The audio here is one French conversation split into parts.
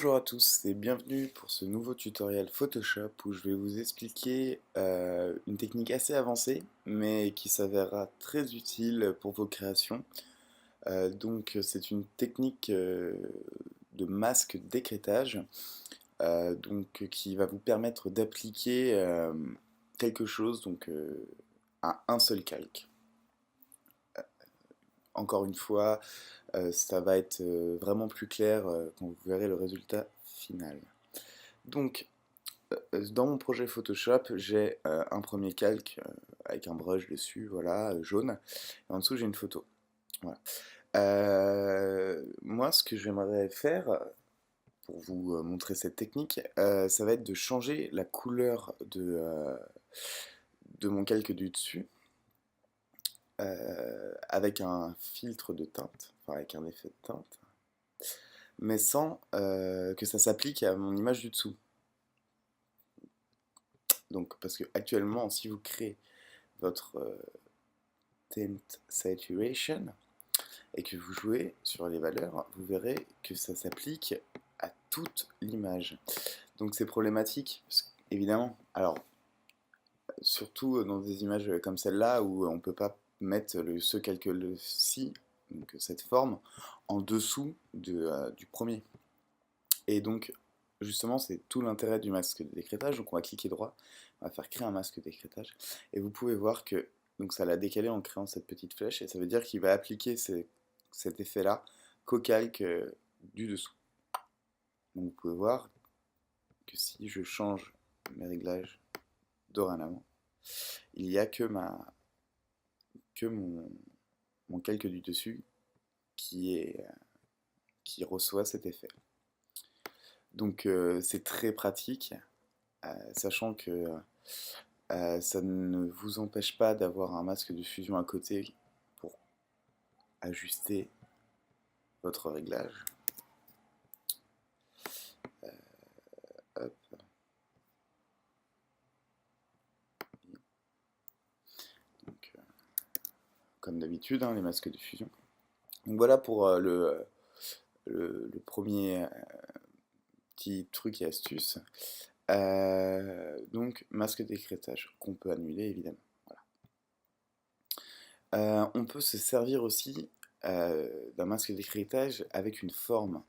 Bonjour à tous et bienvenue pour ce nouveau tutoriel Photoshop où je vais vous expliquer une technique assez avancée mais qui s'avérera très utile pour vos créations. Donc c'est une technique de masque d'écrêtage qui va vous permettre d'appliquer quelque chose à un seul calque. Encore une fois, ça va être vraiment plus clair quand vous verrez le résultat final. Donc, dans mon projet Photoshop, j'ai un premier calque avec un brush dessus, voilà, jaune, et en dessous j'ai une photo. Voilà. Moi, ce que j'aimerais faire pour vous montrer cette technique, ça va être de changer la couleur de mon calque du dessus avec un filtre de teinte, enfin avec un effet de teinte, mais sans que ça s'applique à mon image du dessous. Donc, parce que actuellement, si vous créez votre tint saturation et que vous jouez sur les valeurs, vous verrez que ça s'applique à toute l'image. Donc c'est problématique, évidemment. Alors, surtout dans des images comme celle-là où on ne peut pas mettre ce calcul-ci, donc cette forme, en dessous du premier. Et donc, justement, c'est tout l'intérêt du masque d'écrêtage. Donc, on va cliquer droit, on va faire créer un masque d'écrêtage. Et vous pouvez voir que donc ça l'a décalé en créant cette petite flèche. Et ça veut dire qu'il va appliquer cet effet-là qu'au calque du dessous. Donc, vous pouvez voir que si je change mes réglages dorénavant, il n'y a que mon calque du dessus qui reçoit cet effet. Donc c'est très pratique, sachant que ça ne vous empêche pas d'avoir un masque de fusion à côté pour ajuster votre réglage. Hop. Donc, comme d'habitude, hein, les masques de fusion. Donc voilà pour le premier petit truc et astuce. Donc masque d'écrêtage qu'on peut annuler évidemment. Voilà. On peut se servir aussi d'un masque d'écrêtage avec une forme.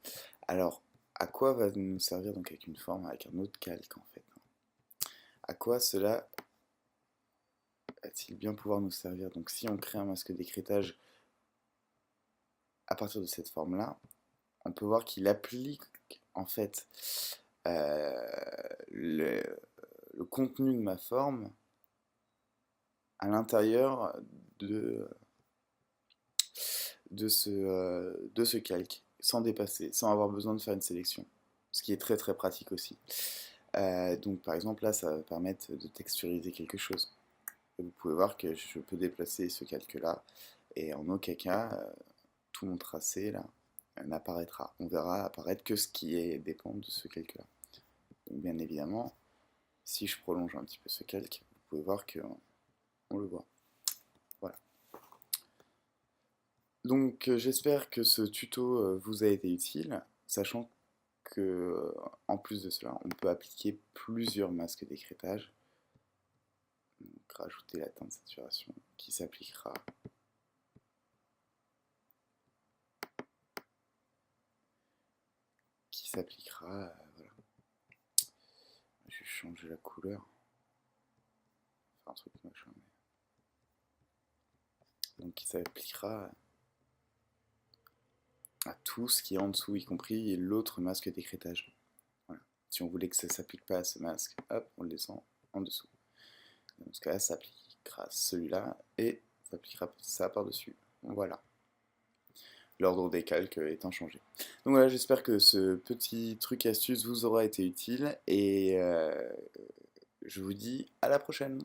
Alors, à quoi va nous servir donc avec une forme, avec un autre calque en fait? À quoi cela va-t-il bien pouvoir nous servir? Donc si on crée un masque d'écrêtage à partir de cette forme-là, on peut voir qu'il applique en fait le contenu de ma forme à l'intérieur de ce calque, sans dépasser, sans avoir besoin de faire une sélection. Ce qui est très très pratique aussi. Donc par exemple là, ça va permettre de texturiser quelque chose. Et vous pouvez voir que je peux déplacer ce calque-là, et en aucun cas, tout mon tracé là n'apparaîtra. On verra apparaître que ce qui dépend de ce calque-là. Donc bien évidemment, si je prolonge un petit peu ce calque, vous pouvez voir qu'on le voit. Voilà. Donc j'espère que ce tuto vous a été utile, sachant que en plus de cela, on peut appliquer plusieurs masques d'écrêtage. Donc rajouter la teinte de saturation qui s'appliquera voilà. Je vais changer la couleur. Enfin, un truc moche, hein, donc qui s'appliquera à tout ce qui est en dessous, y compris l'autre masque d'écrêtage. Voilà. Si on voulait que ça ne s'applique pas à ce masque, hop, on le descend en dessous. Dans ce cas-là, ça s'appliquera celui-là et ça appliquera ça par-dessus. Voilà. L'ordre des calques étant changé. Donc voilà, j'espère que ce petit truc astuce vous aura été utile et je vous dis à la prochaine.